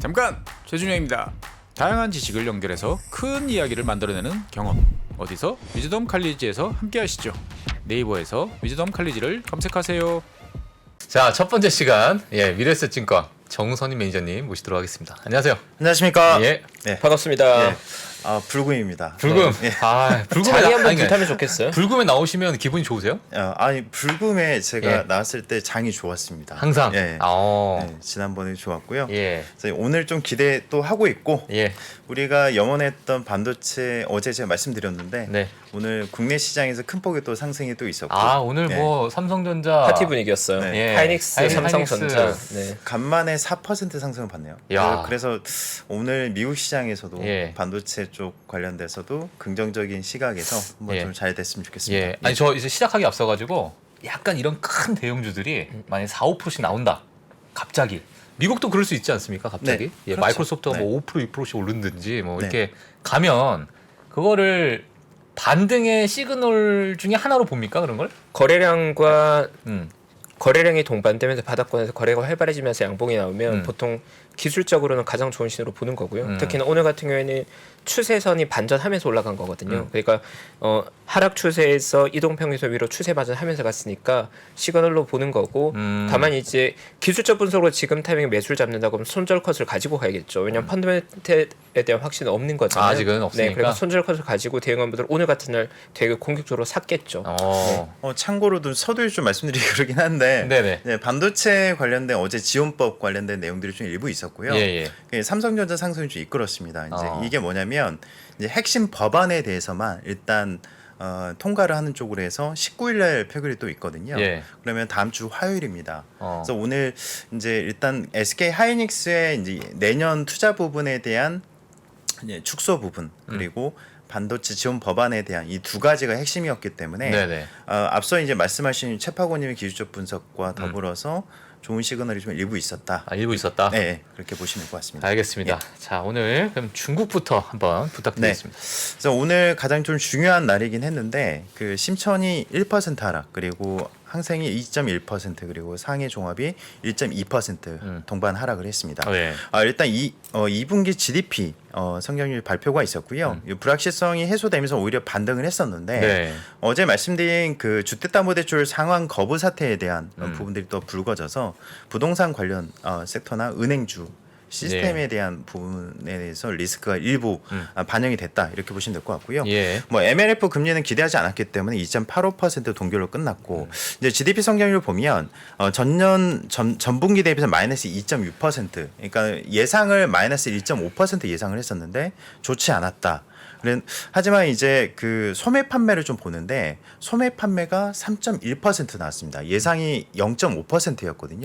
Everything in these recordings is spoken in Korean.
잠깐! 최준영입니다. 다양한 지식을 연결해서 큰 이야기를 만들어내는 경험. 어디서? 위즈덤 칼리지에서 함께 하시죠. 네이버에서 위즈덤 칼리지를 검색하세요. 자, 첫 번째 시간 미래에셋증권 정선희 매니저님 모시도록 하겠습니다. 안녕하세요. 안녕하십니까? 예. 네. 반갑습니다. 예. 불금입니다. 불금. 네. 불금에 자리 한번 불타면 좋겠어요. 불금에 나오시면 기분이 좋으세요? 아니 불금에 제가 예. 나왔을 때 장이 좋았습니다. 항상. 예. 아. 네, 지난번에 좋았고요. 예. 그래서 오늘 좀 기대 또 하고 있고 예. 우리가 염원했던 반도체 어제 제가 말씀드렸는데 네. 오늘 국내 시장에서 큰 폭의 또 상승이 또 있었고 오늘 예. 뭐 삼성전자 파티 분위기였어요. 네. 예. 하이닉스, 삼성전자. 하이닉스. 네. 간만에 4% 상승을 봤네요. 야. 그래서 오늘 미국 시장에서도 예. 반도체 쪽 관련돼서도 긍정적인 시각에서 한번 예. 좀 잘 됐으면 좋겠습니다. 예. 아니 저 이제 시작하기 앞서가지고 약간 이런 큰 대형주들이 만약 4-5%씩 나온다. 갑자기. 미국도 그럴 수 있지 않습니까? 갑자기. 네, 예, 그렇죠. 마이크로소프트가 네. 뭐 5% 6%씩 오른든지 뭐 네. 이렇게 가면 그거를 반등의 시그널 중에 하나로 봅니까? 그런 걸? 거래량과 음. 거래량이 동반되면서 바닥권에서 거래가 활발해지면서 양봉이 나오면 음. 보통 기술적으로는 가장 좋은 신호로 보는 거고요. 음. 특히나 오늘 같은 경우에는 추세선이 반전하면서 올라간 거거든요. 음. 그러니까 하락 추세에서 이동평균선 위로 추세 반전하면서 갔으니까 시그널로 보는 거고 다만 이제 기술적 분석으로 지금 타이밍에 매수를 잡는다고 하면 손절 컷을 가지고 가야겠죠. 왜냐하면 펀더멘털에 대한 확신은 없는 거잖아요. 아직은 없으니까. 네, 그래서 손절 컷을 가지고 대응원분들 오늘 같은 날 되게 공격적으로 샀겠죠. 참고로도 서두에 좀 말씀드리기 그러긴 한데 네네. 네, 반도체 관련된 어제 지원법 관련된 내용들이 좀 일부 있었고요. 예. 삼성전자 상승을 좀 이끌었습니다. 이제 어. 이게 뭐냐면 이제 핵심 법안에 대해서만 일단 통과를 하는 쪽으로 해서 19일 날 표결이 또 있거든요. 예. 그러면 다음 주 화요일입니다. 어. 그래서 오늘 이제 일단 SK 하이닉스의 이제 내년 투자 부분에 대한 이제 축소 부분 그리고 반도체 지원 법안에 대한 이 두 가지가 핵심이었기 때문에 네네. 앞서 이제 말씀하신 최파고님의 기술적 분석과 더불어서 좋은 시그널이 좀 일부 있었다. 일부 있었다. 네, 그렇게 보시면 될 것 같습니다. 알겠습니다. 자, 오늘 그럼 중국부터 한번 부탁드리겠습니다. 그래서 오늘 가장 좀 중요한 날이긴 했는데 그 심천이 1% 하락 그리고 항생이 2.1% 그리고 상해 종합이 1.2% 동반 하락을 했습니다. 예. 일단 2분기 GDP 성장률 발표가 있었고요. 이 불확실성이 해소되면서 오히려 반등을 했었는데 네. 어제 말씀드린 그 주택담보대출 상환 거부 사태에 대한 부분들이 또 불거져서 부동산 관련 섹터나 은행주 시스템에 네. 대한 부분에 대해서 리스크가 일부 반영이 됐다 이렇게 보시면 될 것 같고요. 예. 뭐 MLF 금리는 기대하지 않았기 때문에 2.85% 동결로 끝났고 이제 GDP 성장률 보면 전분기 대비해서 마이너스 2.6% 그러니까 예상을 마이너스 1.5% 예상을 했었는데 좋지 않았다. 하지만 이제 그 소매 판매를 좀 보는데 소매 판매가 3.1% 나왔습니다. 예상이 0.5%였거든요.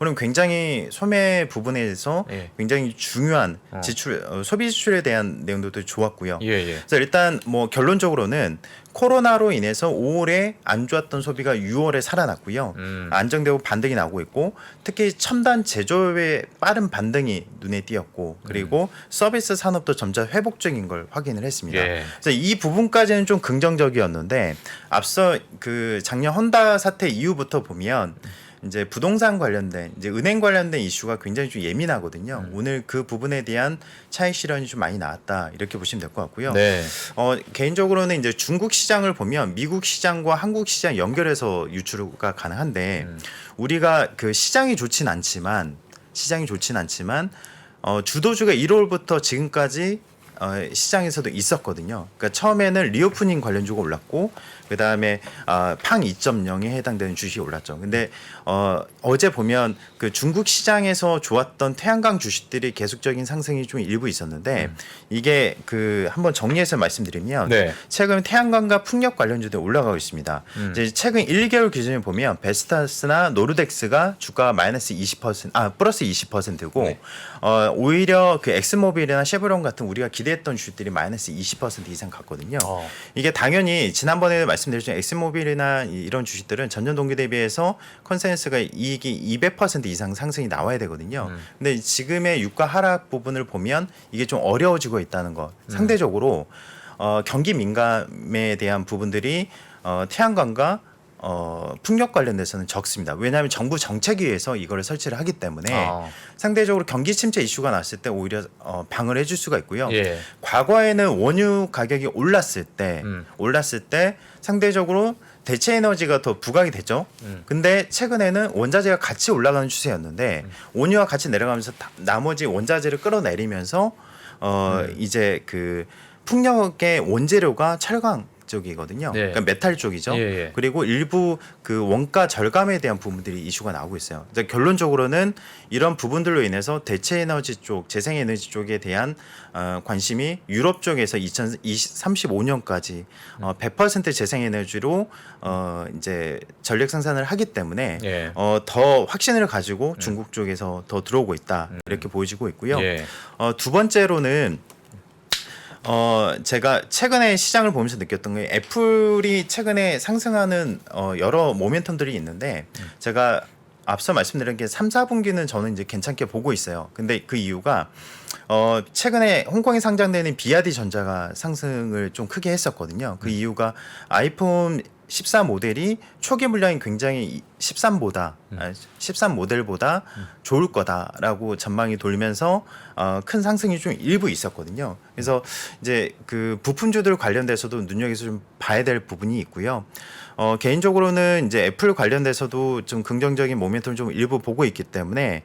그럼 굉장히 소매 부분에서 예. 굉장히 중요한 지출 소비 지출에 대한 내용도 좋았고요. 예. 그래서 일단 뭐 결론적으로는 코로나로 인해서 5월에 안 좋았던 소비가 6월에 살아났고요. 안정되고 반등이 나오고 있고 특히 첨단 제조업의 빠른 반등이 눈에 띄었고 그리고 서비스 산업도 점차 회복적인 걸 확인을 했습니다. 예. 그래서 이 부분까지는 좀 긍정적이었는데 앞서 그 작년 헌다 사태 이후부터 보면 이제 부동산 관련된 이제 은행 관련된 이슈가 굉장히 좀 예민하거든요. 오늘 그 부분에 대한 차익 실현이 좀 많이 나왔다 이렇게 보시면 될 것 같고요. 네. 개인적으로는 이제 중국 시장을 보면 미국 시장과 한국 시장 연결해서 유출가 가능한데 우리가 그 시장이 좋진 않지만 주도주가 1월부터 지금까지 시장에서도 있었거든요. 그러니까 처음에는 리오프닝 관련주가 올랐고 그 다음에 팡 2.0에 해당되는 주식이 올랐죠. 근데 어제 보면 그 중국 시장에서 좋았던 태양광 주식들이 계속적인 상승이 좀 일부 있었는데 이게 그 한번 정리해서 말씀드리면 네. 최근 태양광과 풍력 관련주들이 올라가고 있습니다. 이제 최근 1개월 기준에 보면 베스타스나 노르덱스가 주가가 마이너스 20%, 플러스 20%고 네. 오히려 그 엑스모빌이나 쉐브론 같은 우리가 기대했던 주식들이 마이너스 20% 이상 갔거든요. 이게 당연히 지난번에 말씀드렸지만 엑스모빌이나 이런 주식들은 전년 동기 대비해서 컨센서스가 이익이 200% 이상 상승이 나와야 되거든요. 근데 지금의 유가 하락 부분을 보면 이게 좀 어려워지고 있다는 거. 상대적으로 경기 민감에 대한 부분들이 태양광과 풍력 관련돼서는 적습니다. 왜냐하면 정부 정책에 의해서 이거를 설치를 하기 때문에 아. 상대적으로 경기 침체 이슈가 났을 때 오히려 방을 해줄 수가 있고요. 예. 과거에는 원유 가격이 올랐을 때 상대적으로 대체 에너지가 더 부각이 됐죠. 근데 최근에는 원자재가 같이 올라가는 추세였는데 원유와 같이 내려가면서 나머지 원자재를 끌어내리면서 이제 그 풍력의 원재료가 철강 쪽이거든요. 네. 그러니까 메탈 쪽이죠. 예, 예. 그리고 일부 그 원가 절감에 대한 부분들이 이슈가 나오고 있어요. 이제 결론적으로는 이런 부분들로 인해서 대체 에너지 쪽, 재생 에너지 쪽에 대한 관심이 유럽 쪽에서 2035년까지 100% 재생 에너지로 이제 전력 생산을 하기 때문에 예. 더 확신을 가지고 중국 쪽에서 더 들어오고 있다 이렇게 보여지고 있고요. 예. 두 번째로는 제가 최근에 시장을 보면서 느꼈던 게 애플이 최근에 상승하는 여러 모멘텀들이 있는데 제가 앞서 말씀드린 게 3, 4분기는 저는 이제 괜찮게 보고 있어요. 근데 그 이유가 최근에 홍콩에 상장되는 비아디 전자가 상승을 좀 크게 했었거든요. 그 이유가 아이폰 14 모델이 초기 물량이 굉장히 13 모델보다 좋을 거다라고 전망이 돌면서 큰 상승이 좀 일부 있었거든요. 그래서 이제 그 부품주들 관련돼서도 눈여겨서 좀 봐야 될 부분이 있고요. 개인적으로는 이제 애플 관련돼서도 좀 긍정적인 모멘텀을 좀 일부 보고 있기 때문에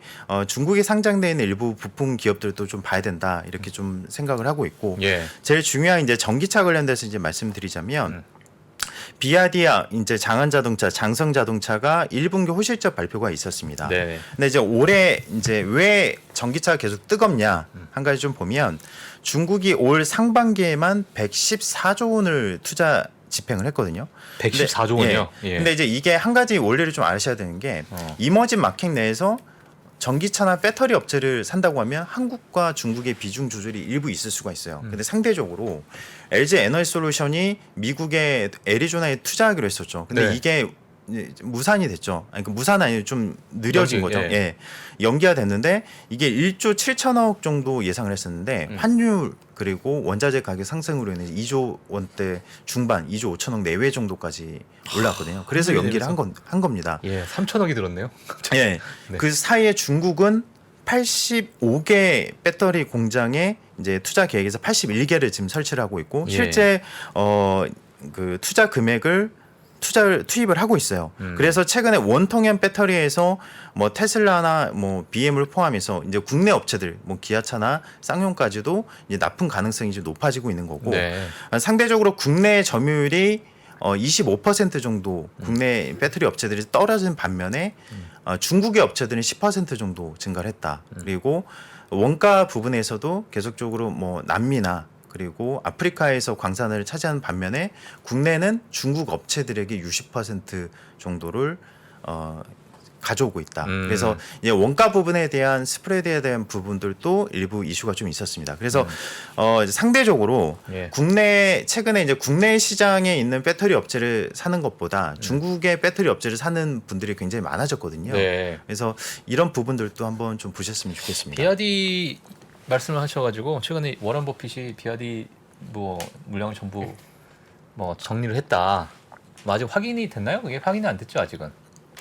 중국에 상장되어 있는 일부 부품 기업들도 좀 봐야 된다 이렇게 좀 생각을 하고 있고 예. 제일 중요한 이제 전기차 관련돼서 이제 말씀드리자면 비아디아 이제 장안자동차, 장성자동차가 1분기 호실적 발표가 있었습니다. 네. 근데 이제 올해 이제 왜 전기차가 계속 뜨겁냐 한 가지 좀 보면 중국이 올 상반기에만 114조 원을 투자 집행을 했거든요. 114조 원이요. 예. 예. 근데 이제 이게 한 가지 원리를 좀 아셔야 되는 게 이머징 마켓 내에서 전기차나 배터리 업체를 산다고 하면 한국과 중국의 비중 조절이 일부 있을 수가 있어요. 근데 상대적으로 LG 에너지 솔루션이 미국의 애리조나에 투자하기로 했었죠. 근데 네. 이게 무산이 됐죠. 아니, 무산 아니고 좀 느려진 연기, 거죠. 예. 예. 연기가 됐는데 이게 1조 7천억 정도 예상을 했었는데 환율 그리고 원자재 가격 상승으로 인해 2조 원대 중반, 2조 5천억 내외 정도까지 올랐거든요. 그래서 연기를 한 겁니다. 예, 3천억이 들었네요. 예. 네. 그 사이에 중국은 85개 배터리 공장에 이제 투자 계획에서 81개를 지금 설치를 하고 있고 예. 실제 그 투자 금액을 투입을 하고 있어요. 그래서 최근에 원통형 배터리에서 뭐 테슬라나 뭐 BM을 포함해서 이제 국내 업체들 뭐 기아차나 쌍용까지도 이제 납품 가능성이 이제 높아지고 있는 거고 네. 상대적으로 국내 점유율이 25% 정도 국내 배터리 업체들이 떨어진 반면에 중국의 업체들은 10% 정도 증가를 했다. 그리고 원가 부분에서도 계속적으로 뭐 남미나 그리고 아프리카에서 광산을 차지하는 반면에 국내는 중국 업체들에게 60% 정도를 가져오고 있다. 그래서 이제 원가 부분에 대한 스프레드에 대한 부분들도 일부 이슈가 좀 있었습니다. 그래서 상대적으로 예. 국내 최근에 이제 국내 시장에 있는 배터리 업체를 사는 것보다 중국의 배터리 업체를 사는 분들이 굉장히 많아졌거든요. 네. 그래서 이런 부분들도 한번 좀 보셨으면 좋겠습니다. 비아디 말씀을 하셔가지고 최근에 워런 버핏이 비아디 뭐 물량을 전부 뭐 정리를 했다. 뭐 아직 확인이 됐나요? 그게 확인이 안 됐죠 아직은.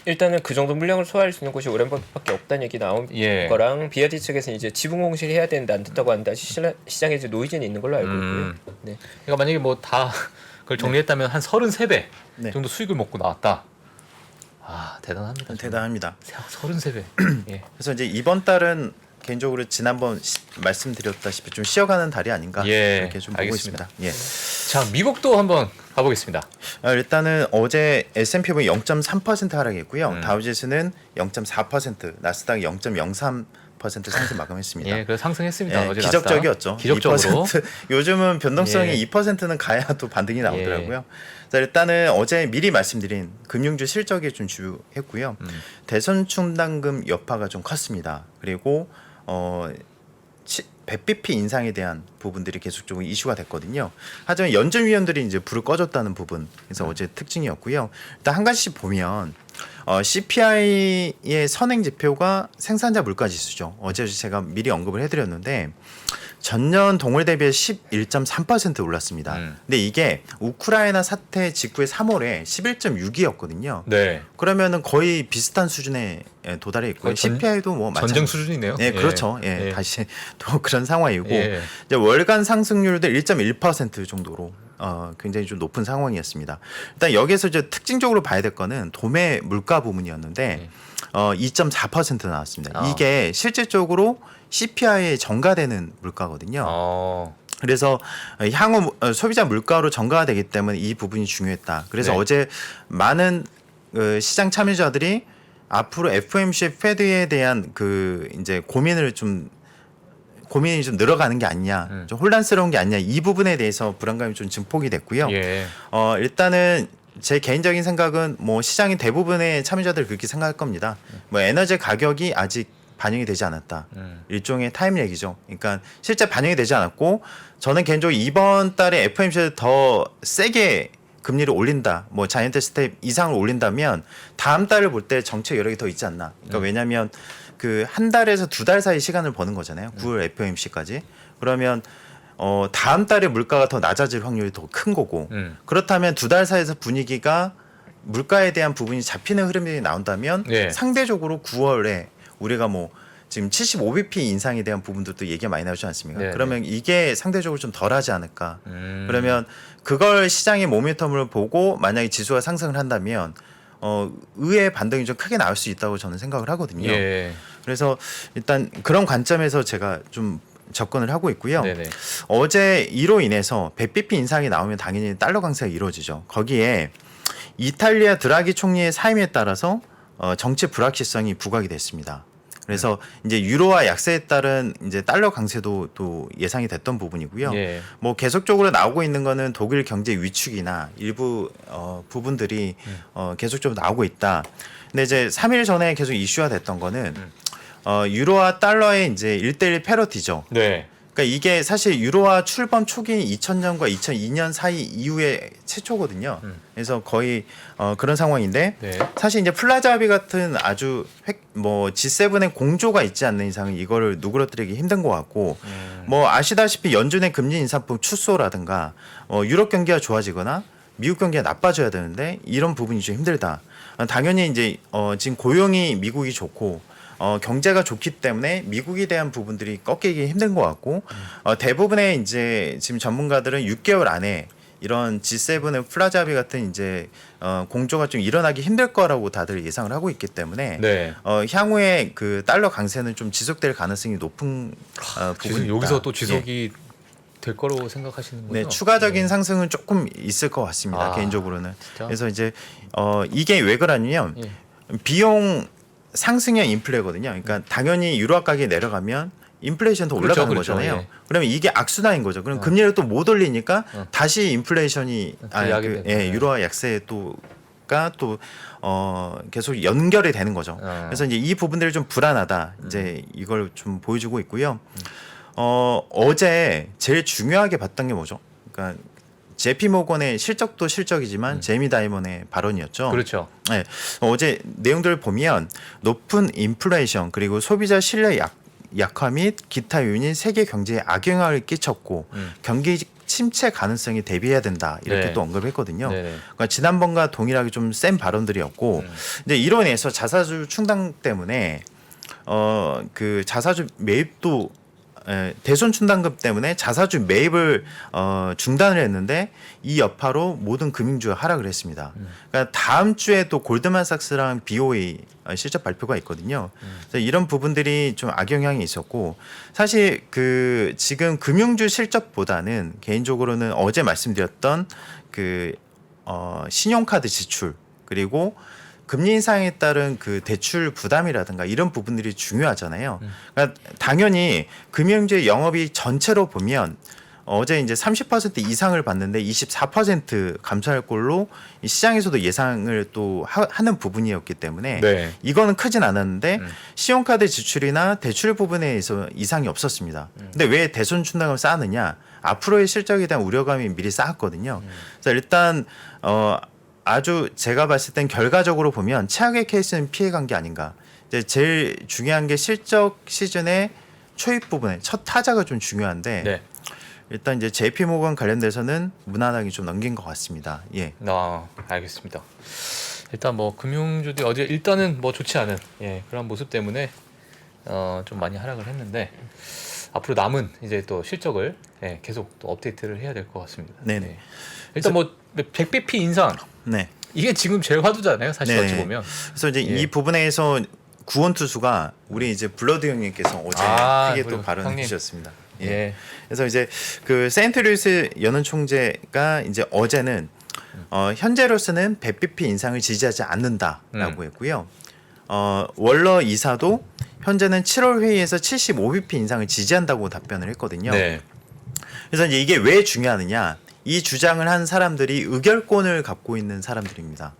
일단은 그 정도 물량을 소화할 수 있는 곳이 오랜 버핏밖에 없다는 얘기 나온 예. 거랑 비아디 측에서 이제 지분 공시를 해야 되는데 안 됐다고 하는데 아직 시장에 이제 노이즈는 있는 걸로 알고 있고요. 네. 그러니까 만약에 뭐 다 그걸 정리했다면 한 33배 네. 정도 수익을 먹고 나왔다. 아 대단합니다. 대단합니다. 33배. 예. 그래서 이제 이번 달은 개인적으로 지난번 말씀드렸다시피 좀 쉬어가는 달이 아닌가 예, 이렇게 좀 보고 알겠습니다. 있습니다. 예. 자 미국도 한번 가보겠습니다. 일단은 어제 S&P 0.3% 하락했고요. 다우지수는 0.4%, 나스닥 0.03% 상승 마감했습니다. 예, 그래서 상승했습니다. 예, 어제 기적적이었죠. 나스닥. 기적적으로. 2%, 요즘은 변동성이 예. 2%는 가야 또 반등이 나오더라고요. 자, 일단은 어제 미리 말씀드린 금융주 실적이 좀 주요했고요. 대선 충당금 여파가 좀 컸습니다. 그리고 100bp 인상에 대한 부분들이 계속적으로 이슈가 됐거든요. 하지만 연준위원들이 이제 불을 꺼줬다는 부분, 그래서 어제 특징이었고요. 일단 한 가지씩 보면 CPI의 선행 지표가 생산자 물가 지수죠. 어제 제가 미리 언급을 해드렸는데 전년 동월 대비해 11.3% 올랐습니다. 근데 이게 우크라이나 사태 직후의 3월에 11.6이었거든요. 네. 그러면은 거의 비슷한 수준에 도달해 있고요. 거의 CPI도 뭐 전쟁 마찬가지. 수준이네요. 네, 그렇죠. 예, 예. 다시 또 그런 상황이고 예. 이제 월간 상승률도 1.1% 정도로 굉장히 좀 높은 상황이었습니다. 일단 여기서 이제 특징적으로 봐야 될 거는 도매 물가 부분이었는데 2.4% 나왔습니다. 아. 이게 실질적으로 CPI에 전가되는 물가거든요. 그래서 향후 소비자 물가로 전가가 되기 때문에 이 부분이 중요했다. 그래서 네. 어제 많은 시장 참여자들이 앞으로 FOMC 패드에 대한 그 이제 고민이 좀 늘어가는 게 아니냐, 좀 혼란스러운 게 아니냐 이 부분에 대해서 불안감이 좀 증폭이 됐고요. 예. 일단은 제 개인적인 생각은 뭐 시장의 대부분의 참여자들 그렇게 생각할 겁니다. 뭐 에너지 가격이 아직 반영이 되지 않았다. 일종의 타임렉이죠. 그러니까 실제 반영이 되지 않았고 저는 개인적으로 이번 달에 FOMC에서 더 세게 금리를 올린다. 뭐 자이언트 스텝 이상을 올린다면 다음 달을 볼 때 정책 여력이 더 있지 않나. 그러니까 왜냐하면 그 한 달에서 두 달 사이 시간을 버는 거잖아요. 9월 FOMC까지. 그러면 다음 달에 물가가 더 낮아질 확률이 더 큰 거고 그렇다면 두 달 사이에서 분위기가 물가에 대한 부분이 잡히는 흐름이 나온다면 예. 상대적으로 9월에 우리가 뭐 지금 75bp 인상에 대한 부분들도 얘기가 많이 나오지 않습니까? 네, 그러면 이게 상대적으로 좀 덜하지 않을까. 그러면 그걸 시장의 모멘텀을 보고 만약에 지수가 상승을 한다면 의외의 반등이 좀 크게 나올 수 있다고 저는 생각을 하거든요. 예. 그래서 일단 그런 관점에서 제가 좀 접근을 하고 있고요. 네네. 어제 이로 인해서 100bp 인상이 나오면 당연히 달러 강세가 이루어지죠. 거기에 이탈리아 드라기 총리의 사임에 따라서 정치 불확실성이 부각이 됐습니다. 그래서 이제 유로화 약세에 따른 이제 달러 강세도 또 예상이 됐던 부분이고요. 예. 뭐 계속적으로 나오고 있는 거는 독일 경제 위축이나 일부 부분들이 계속적으로 나오고 있다. 근데 이제 3일 전에 계속 이슈화 됐던 거는 유로와 달러의 이제 1대1 패러티죠. 네. 그러니까 이게 사실 유로화 출범 초기인 2000년과 2002년 사이 이후에 최초거든요. 그래서 거의 그런 상황인데 네. 사실 이제 플라자 합의 같은 아주 뭐 G7의 공조가 있지 않는 이상은 이거를 누그러뜨리기 힘든 것 같고 뭐 아시다시피 연준의 금리 인상폭 축소라든가 유럽 경기가 좋아지거나 미국 경기가 나빠져야 되는데 이런 부분이 좀 힘들다. 당연히 이제 지금 고용이 미국이 좋고 경제가 좋기 때문에 미국에 대한 부분들이 꺾이기 힘든 것 같고 대부분의 이제 지금 전문가들은 6개월 안에 이런 G7의 플라자 합의 같은 이제 공조가 좀 일어나기 힘들 거라고 다들 예상을 하고 있기 때문에 네. 향후에 그 달러 강세는 좀 지속될 가능성이 높은 부분입니다. 여기서 또 지속이 될 거로 생각하시는 거죠? 네, 추가적인 상승은 조금 있을 것 같습니다. 개인적으로는. 진짜? 그래서 이제 이게 왜 그러냐면 예. 비용 상승형 인플레거든요. 그러니까 당연히 유로 가격이 내려가면 인플레이션 더 올라가는 그렇죠. 거잖아요. 예. 그러면 이게 악순환인 거죠. 그럼 금리를 또 못 올리니까 다시 인플레이션이 야기 되죠. 유로화 약세 또가 또 계속 연결이 되는 거죠. 그래서 이제 이 부분들이 좀 불안하다. 이제 이걸 좀 보여주고 있고요. 어제 제일 중요하게 봤던 게 뭐죠? 그러니까 JP 모건의 실적도 실적이지만 제이미 다이먼의 발언이었죠. 그렇죠. 네, 어제 내용들을 보면 높은 인플레이션 그리고 소비자 신뢰 약화 및 기타 요인이 세계 경제에 악영향을 끼쳤고 경기 침체 가능성이 대비해야 된다 이렇게 네. 또 언급했거든요. 네네. 그러니까 지난번과 동일하게 좀 센 발언들이었고, 근데 이로 인해서 자사주 충당 때문에 그 자사주 매입도 대손 충당금 때문에 자사주 매입을 중단을 했는데 이 여파로 모든 금융주가 하락을 했습니다. 그러니까 다음 주에 또 골드만삭스랑 BOA 실적 발표가 있거든요. 그래서 이런 부분들이 좀 악영향이 있었고 사실 그 지금 금융주 실적보다는 개인적으로는 어제 말씀드렸던 그 신용카드 지출 그리고 금리 인상에 따른 그 대출 부담이라든가 이런 부분들이 중요하잖아요. 그러니까 당연히 금융주의 영업이 전체로 보면 어제 이제 30% 이상을 봤는데 24% 감소할 걸로 이 시장에서도 예상을 또 하는 부분이었기 때문에 네. 이거는 크진 않았는데 신용카드 지출이나 대출 부분에서 이상이 없었습니다. 근데 왜 대손 충당을 쌓느냐? 앞으로의 실적에 대한 우려감이 미리 쌓았거든요. 그래서 일단 아주 제가 봤을 땐 결과적으로 보면 최악의 케이스는 피해간 게 아닌가. 이제 제일 중요한 게 실적 시즌에 초입 부분에 첫 타자가 좀 중요한데 네. 일단 이제 JP 모건 관련돼서는 무난하게 좀 넘긴 것 같습니다. 예. 알겠습니다. 일단 뭐 금융주들이 어제 일단은 뭐 좋지 않은 그런 모습 때문에 좀 많이 하락을 했는데 앞으로 남은 이제 또 실적을 계속 또 업데이트를 해야 될 것 같습니다. 네네. 일단 뭐 100bp 인상 네. 이게 지금 제일 화두잖아요. 사실 네. 어찌 보면. 그래서 이제 예. 이 부분에서 구원 투수가 우리 이제 블러드 형님께서 어제 크게 또 우리 발언해 형님. 주셨습니다. 예. 예. 그래서 이제 그 세인트루이스 연은 총재가 이제 어제는 현재로서는 100bp 인상을 지지하지 않는다라고 했고요. 월러 이사도 현재는 7월 회의에서 75bp 인상을 지지한다고 답변을 했거든요. 네. 그래서 이제 이게 왜 중요하느냐? 이 주장을 한 사람들이 의결권을 갖고 있는 사람들입니다.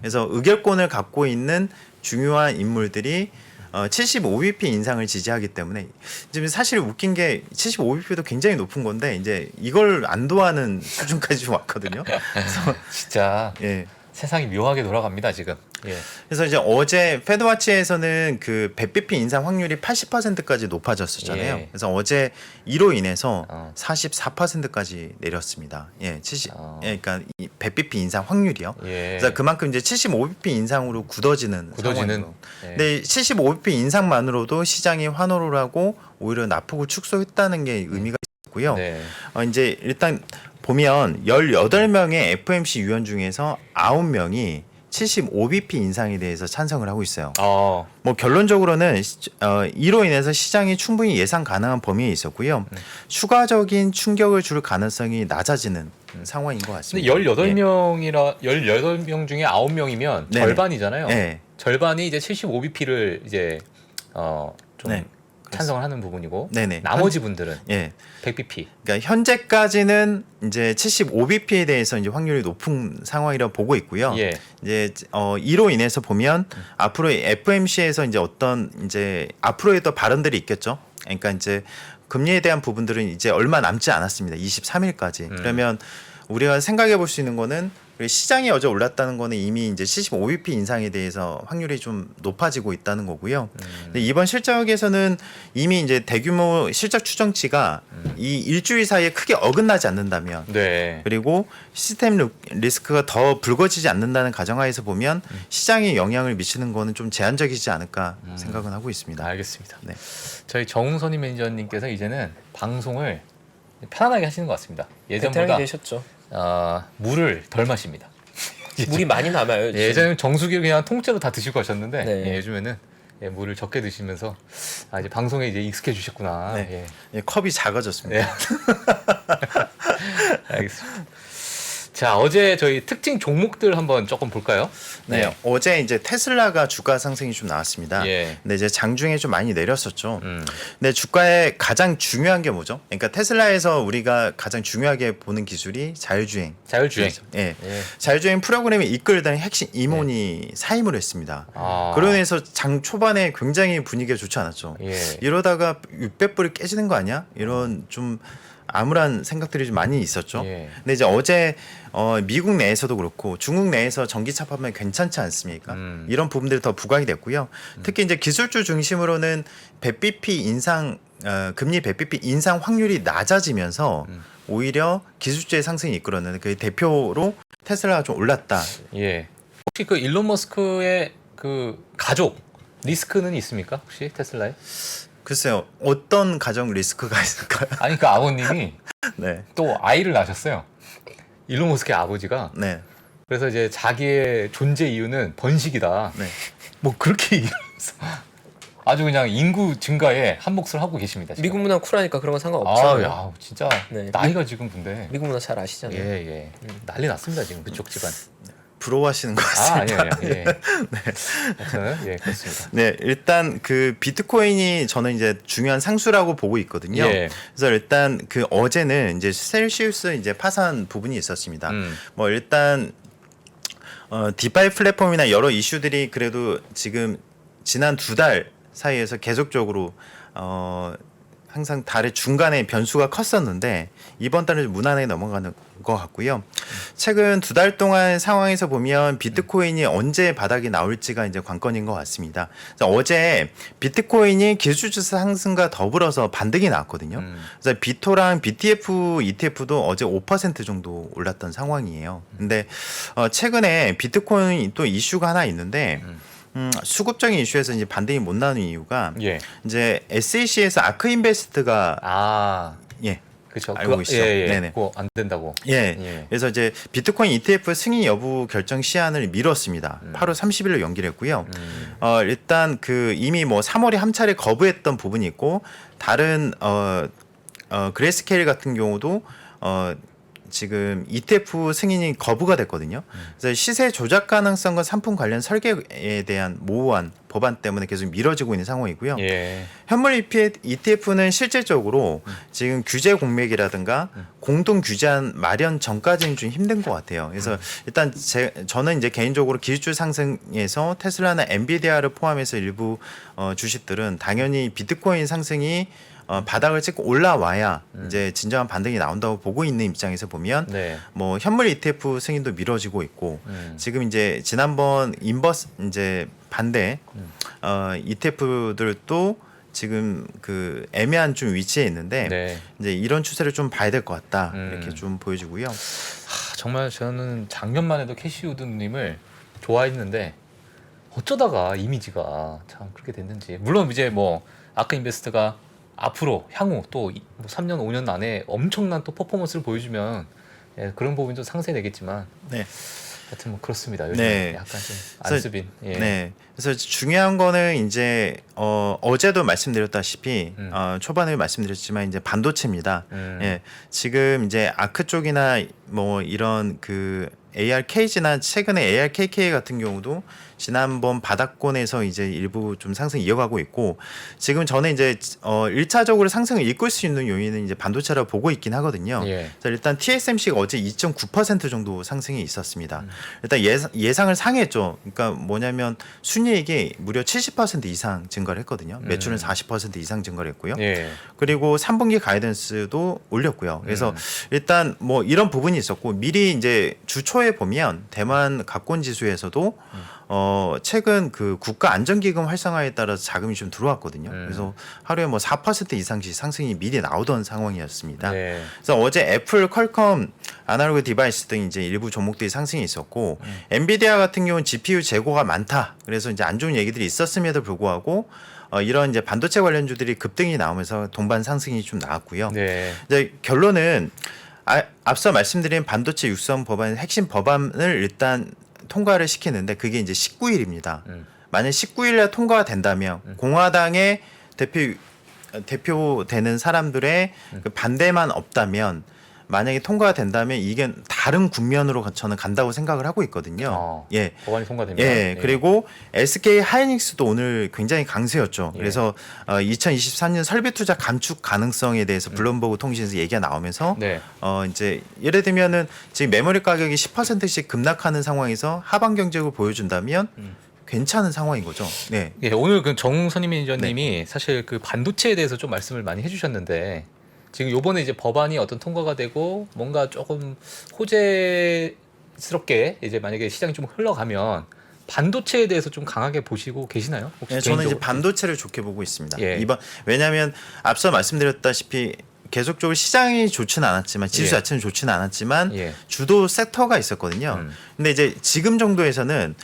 그래서 의결권을 갖고 있는 중요한 인물들이 75bp 인상을 지지하기 때문에 지금 사실 웃긴 게 75bp도 굉장히 높은 건데 이제 이걸 안도하는 수준까지 좀 왔거든요. 그래서 진짜 예. 세상이 묘하게 돌아갑니다 지금. 예. 그래서 이제 어제 페드와치에서는 그 100bp 인상 확률이 80%까지 높아졌었잖아요. 예. 그래서 어제 이로 인해서 어. 44%까지 내렸습니다. 예, 70. 예, 그러니까 이 100bp 인상 확률이요. 예. 그래서 그만큼 이제 75bp 인상으로 굳어지는 상황이고. 예. 근데 75bp 인상만으로도 시장이 환호를 하고 오히려 나쁘고 축소했다는 게 의미가 있고요. 네. 이제 일단 보면 18명의 FMC 위원 중에서 9명이 75bp 인상에 대해서 찬성을 하고 있어요. 뭐 결론적으로는 이로 인해서 시장이 충분히 예상 가능한 범위에 있었고요. 추가적인 충격을 줄 가능성이 낮아지는 상황인 것 근데 같습니다. 18명 중에 9명이면 네네. 절반이잖아요. 네. 절반이 이제 75bp를 이제 좀 네. 찬성을 하는 부분이고 네네. 나머지 분들은 예. 100bp. 그러니까 현재까지는 이제 75bp에 대해서 이제 확률이 높은 상황이라고 보고 있고요. 예. 이제 이로 인해서 보면 앞으로 FMC에서 이제 어떤 이제 앞으로의 또 발언들이 있겠죠. 그러니까 이제 금리에 대한 부분들은 이제 얼마 남지 않았습니다. 23일까지. 그러면 우리가 생각해 볼 수 있는 거는 시장이 어제 올랐다는 거는 이미 이제 75bp 인상에 대해서 확률이 좀 높아지고 있다는 거고요. 근데 이번 실적에서는 이미 이제 대규모 실적 추정치가 이 일주일 사이에 크게 어긋나지 않는다면 네. 그리고 시스템 리스크가 더 불거지지 않는다는 가정하에서 보면 시장에 영향을 미치는 거는 좀 제한적이지 않을까 생각은 하고 있습니다. 알겠습니다. 네. 저희 정선희 매니저님께서 이제는 방송을 편안하게 하시는 것 같습니다. 예전보다 베테랑이 되셨죠. 물을 덜 마십니다. 물이 많이 남아요. 요즘. 예전에는 정수기를 그냥 통째로 다 드시고 가셨는데 네. 요즘에는 물을 적게 드시면서 이제 방송에 이제 익숙해지셨구나. 네. 예, 컵이 작아졌습니다. 예. 알겠습니다. 자, 어제 저희 특징 종목들 한번 조금 볼까요? 네, 어제 이제 테슬라가 주가 상승이 좀 나왔습니다. 예. 근데 이제 장중에 좀 많이 내렸었죠. 근데 주가의 가장 중요한 게 뭐죠? 그러니까 테슬라에서 우리가 가장 중요하게 보는 기술이 자율주행. 자율주행. 예. 예. 자율주행 프로그램을 이끌던 핵심 임원이 사임을 했습니다. 아. 그로 인해서 장 초반에 굉장히 분위기가 좋지 않았죠. 예. 이러다가 600불이 깨지는 거 아니야? 이런 좀 암울한 생각들이 좀 많이 있었죠. 예. 근데 이제 어제 미국 내에서도 그렇고 중국 내에서 전기차 판매 괜찮지 않습니까? 이런 부분들이 더 부각이 됐고요. 특히 이제 기술주 중심으로는 100bp 인상 금리 100bp 인상 확률이 낮아지면서 오히려 기술주의 상승이 이끌었는 그 대표로 테슬라가 좀 올랐다. 예. 혹시 그 일론 머스크의 그 가족 리스크는 있습니까? 혹시 테슬라에? 글쎄요, 어떤 가정 리스크가 있을까요? 아니 그 아버님이 네, 또 아이를 낳으셨어요. 일론 머스크의 아버지가. 네, 그래서 이제 자기의 존재 이유는 번식이다. 네. 뭐 그렇게 얘기하면서 아주 그냥 인구 증가에 한 몫을 하고 계십니다. 지금. 미국 문화 쿨하니까 그런 건 상관없죠. 야, 진짜 네. 나이가 지금 근데 미국 문화 잘 아시잖아요. 예. 난리 났습니다 지금 그쪽 집안. 부러워하시는 것 아, 같습니다. 아니에요. 예. 저는 그렇습니다. 네, 일단 그 비트코인이 저는 이제 중요한 상수라고 보고 있거든요. 예. 그래서 일단 그 어제는 이제 셀시우스 이제 파산 부분이 있었습니다. 음. 뭐 일단 디파이 플랫폼이나 여러 이슈들이 그래도 지금 지난 2달 사이에서 계속적으로 항상 달의 중간에 변수가 컸었는데 이번 달은 좀 무난하게 넘어가는 것 같고요. 최근 2달 동안 상황에서 보면 비트코인이 언제 바닥이 나올지가 이제 관건인 것 같습니다. 그래서 어제 비트코인이 기술주사 상승과 더불어서 반등이 나왔거든요. 그래서 비토랑 BTF ETF도 어제 5% 정도 올랐던 상황이에요. 근데 최근에 비트코인 또 이슈가 하나 있는데 수급적인 이슈에서 이제 반등이 못 나오는 이유가 예. 이제 SEC에서 아크인베스트가 아, 예. 그렇죠. 알고 계시죠? 예, 예. 네네. 그거 안 된다고. 예. 예. 그래서 이제 비트코인 ETF 승인 여부 결정 시한을 미뤘습니다. 8월 30일로 연기를 했고요. 일단 그 이미 뭐 3월에 한 차례 거부했던 부분이 있고 다른 그레이스케일 같은 경우도 지금 ETF 승인이 거부가 됐거든요. 그래서 시세 조작 가능성과 상품 관련 설계에 대한 모호한 법안 때문에 계속 미뤄지고 있는 상황이고요. 예. 현물 ETF는 실질적으로 지금 규제 공맥이라든가 공동 규제안 마련 전까지는 좀 힘든 것 같아요. 그래서 일단 저는 이제 개인적으로 기술주 상승에서 테슬라나 엔비디아를 포함해서 일부 주식들은 당연히 비트코인 상승이 바닥을 찍고 올라와야 이제 진정한 반등이 나온다고 보고 있는 입장에서 보면 네. 뭐 현물 ETF 승인도 미뤄지고 있고 지금 이제 지난번 인버스 이제 반대 ETF들도 지금 그 애매한 좀 위치에 있는데 네. 이제 이런 추세를 좀 봐야 될 것 같다 이렇게 좀 보여지고요. 정말 저는 작년만 해도 캐시우드님을 좋아했는데 어쩌다가 이미지가 참 그렇게 됐는지. 물론 이제 뭐 아크 인베스트가 앞으로 향후 또 3년 5년 안에 엄청난 또 퍼포먼스를 보여주면 예, 그런 부분이 좀 상쇄되겠지만 네. 하여튼 뭐 그렇습니다. 요즘 네. 약간 좀 안습인. 예. 네. 그래서 중요한 거는 이제 어제도 말씀드렸다시피 초반에 말씀드렸지만 이제 반도체입니다. 예. 지금 이제 아크 쪽이나 뭐 이런 그 ARKG나 최근에 ARKK 같은 경우도 지난번 바닥권에서 이제 일부 좀 상승 이어가고 있고 지금 저는 이제 1차적으로 상승을 이끌 수 있는 요인은 이제 반도체라고 보고 있긴 하거든요. 예. 그래서 일단 TSMC가 어제 2.9% 정도 상승이 있었습니다. 일단 예상을 상회했죠. 그러니까 뭐냐면 순이익이 무려 70% 이상 증가를 했거든요. 매출은 40% 이상 증가를 했고요. 예. 그리고 3분기 가이던스도 올렸고요. 그래서 일단 뭐 이런 부분이 있었고 미리 이제 주 초에 보면 대만 갑권 지수에서도 최근 그 국가 안전기금 활성화에 따라서 자금이 좀 들어왔거든요. 그래서 하루에 뭐 4% 이상씩 상승이 미리 나오던 상황이었습니다. 네. 그래서 어제 애플, 퀄컴, 아날로그 디바이스 등 이제 일부 종목들이 상승이 있었고 엔비디아 같은 경우는 GPU 재고가 많다. 그래서 이제 안 좋은 얘기들이 있었음에도 불구하고 이런 이제 반도체 관련주들이 급등이 나오면서 동반 상승이 좀 나왔고요. 네. 이제 결론은 앞서 말씀드린 반도체 육성 법안의 핵심 법안을 일단 통과를 시키는데 그게 이제 19일입니다. 만약 19일에 통과가 된다면 공화당의 대표되는 사람들의 그 반대만 없다면 만약에 통과가 된다면 이게 다른 국면으로 저는 간다고 생각을 하고 있거든요. 예. 법안이 통과되면. 예. 그리고 SK 하이닉스도 오늘 굉장히 강세였죠. 예. 그래서 2023년 설비 투자 감축 가능성에 대해서 블룸버그 통신에서 얘기가 나오면서 네. 이제 예를 들면은 지금 메모리 가격이 10%씩 급락하는 상황에서 하방 경제를 보여준다면 괜찮은 상황인 거죠. 네. 예, 오늘 그 정선임 매니저님이 사실 그 반도체에 대해서 좀 말씀을 많이 해주셨는데 지금 요번에 이제 법안이 어떤 통과가 되고 뭔가 조금 호재스럽게 이제 만약에 시장이 좀 흘러가면 반도체에 대해서 좀 강하게 보시고 계시나요? 혹시 네, 저는 이제 개인적으로? 반도체를 좋게 보고 있습니다. 예. 왜냐하면 앞서 말씀드렸다시피 계속적으로 시장이 좋지는 않았지만 지수 예. 자체는 좋지는 않았지만 예. 주도 섹터가 있었거든요. 근데 이제 지금 정도에서는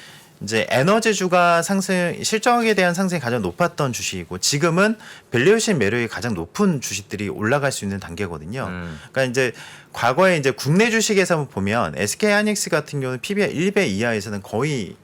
이제 에너지주가 상승 실적에 대한 상승이 가장 높았던 주식이고 지금은 밸류에이션 매력이 가장 높은 주식들이 올라갈 수 있는 단계거든요. 그러니까 이제 과거에 이제 국내 주식에서 보면 SK 하이닉스 같은 경우는 PBR 1배 이하에서는 거의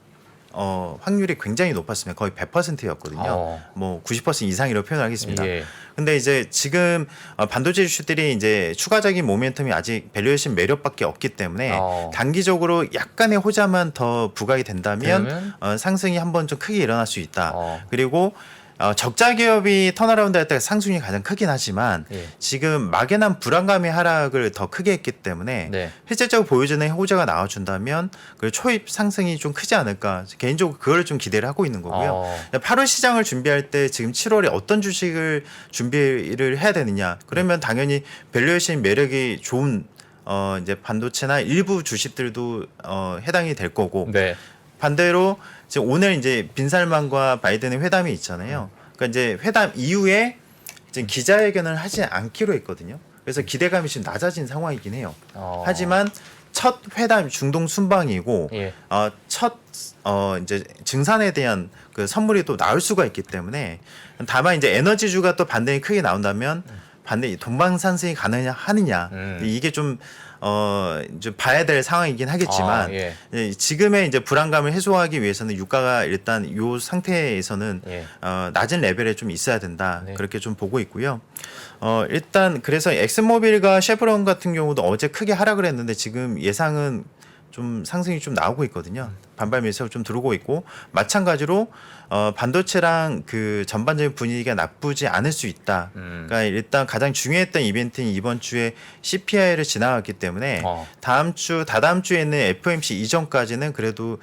확률이 굉장히 높았습니다. 거의 100%였거든요. 뭐 90% 이상이라고 표현을 하겠습니다. 예. 근데 이제 지금 반도체 주식들이 이제 추가적인 모멘텀이 아직 밸류에이션 매력밖에 없기 때문에 단기적으로 약간의 호자만 더 부각이 된다면 상승이 한번 좀 크게 일어날 수 있다. 그리고 적자 기업이 턴어라운드 할 때 상승이 가장 크긴 하지만 예. 지금 막연한 불안감의 하락을 더 크게 했기 때문에 네. 실질적으로 보여주는 호재가 나와준다면 그 초입 상승이 좀 크지 않을까 개인적으로 그걸 좀 기대를 하고 있는 거고요. 8월 시장을 준비할 때 지금 7월에 어떤 주식을 준비를 해야 되느냐 그러면 당연히 밸류에이션 매력이 좋은 이제 반도체나 일부 주식들도 해당이 될 거고 네. 반대로 지금 오늘 이제 빈살만과 바이든의 회담이 있잖아요. 그러니까 이제 회담 이후에 지금 기자회견을 하지 않기로 했거든요. 그래서 기대감이 지금 낮아진 상황이긴 해요. 하지만 첫 회담 중동 순방이고 예. 첫 이제 증산에 대한 그 선물이 또 나올 수가 있기 때문에 다만 이제 에너지주가 또 반등이 크게 나온다면 반대 동방산승이 가느냐 하느냐 이게 좀 봐야 될 상황이긴 하겠지만 예. 지금의 이제 불안감을 해소하기 위해서는 유가가 일단 이 상태에서는 예. 낮은 레벨에 좀 있어야 된다 네. 그렇게 좀 보고 있고요. 일단 그래서 엑슨모빌과 쉐브론 같은 경우도 어제 크게 하락을 했는데 지금 예상은 좀 상승이 좀 나오고 있거든요. 반발 매수가 좀 들어오고 있고 마찬가지로 반도체랑 그 전반적인 분위기가 나쁘지 않을 수 있다. 그러니까 일단 가장 중요했던 이벤트는 이번 주에 CPI를 지나갔기 때문에 다다음 주에는 FOMC 이전까지는 그래도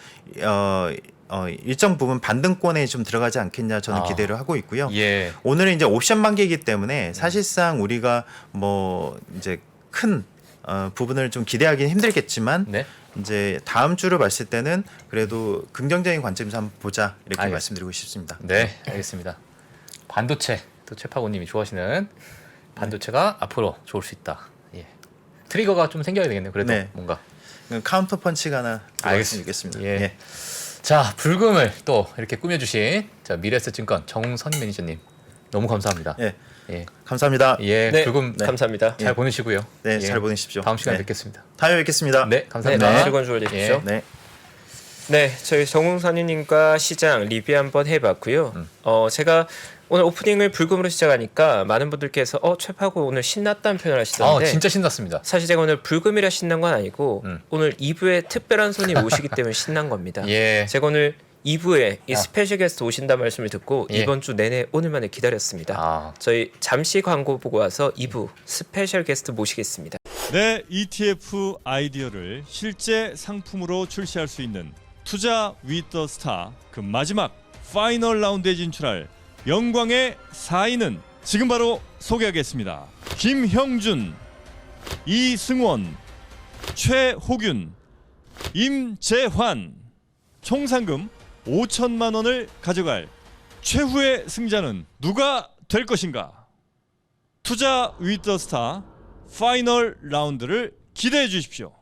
일정 부분 반등권에 좀 들어가지 않겠냐 저는 기대를 하고 있고요. 예. 오늘은 이제 옵션 만기이기 때문에 사실상 우리가 뭐 이제 큰 부분을 좀 기대하기는 힘들겠지만 네. 이제 다음 주를 봤을 때는 그래도 긍정적인 관점에서 한번 보자 이렇게 알겠습니다. 말씀드리고 싶습니다. 네, 알겠습니다. 반도체 또 최파고님이 좋아하시는 반도체가 앞으로 좋을 수 있다. 예. 트리거가 좀 생겨야 되겠네요. 그래도 네. 뭔가. 카운터 펀치가 하나 들어갔으면 좋겠습니다. 예. 예. 자, 불금을 또 이렇게 꾸며주신 자 미래에셋증권 정선 매니저님 너무 감사합니다. 예. 예, 감사합니다. 예, 네, 불금 감사합니다. 잘 보내시고요. 네, 예. 잘 보내십시오. 다음 시간에 네. 뵙겠습니다. 다음에 뵙겠습니다. 네, 네, 감사합니다. 즐거운 주말 되십시오. 네. 네, 저희 정웅선유님과 시장 리뷰 한번 해봤고요. 제가 오늘 오프닝을 불금으로 시작하니까 많은 분들께서 최파고 오늘 신났다는 표현을 하시던데 진짜 신났습니다. 사실 제가 오늘 불금이라 신난 건 아니고 오늘 2부에 특별한 손님 오시기 때문에 신난 겁니다. 예. 제가 오늘 2부에 이 스페셜 게스트 오신다 말씀을 듣고 예. 이번 주 내내 오늘만을 기다렸습니다. 저희 잠시 광고 보고 와서 2부 스페셜 게스트 모시겠습니다. 내 ETF 아이디어를 실제 상품으로 출시할 수 있는 투자 위더 스타 그 마지막 파이널 라운드에 진출할 영광의 4인은 지금 바로 소개하겠습니다. 김형준, 이승원, 최호균, 임재환. 총 상금 5천만 원을 가져갈 최후의 승자는 누가 될 것인가? 투자 위더 스타 파이널 라운드를 기대해 주십시오.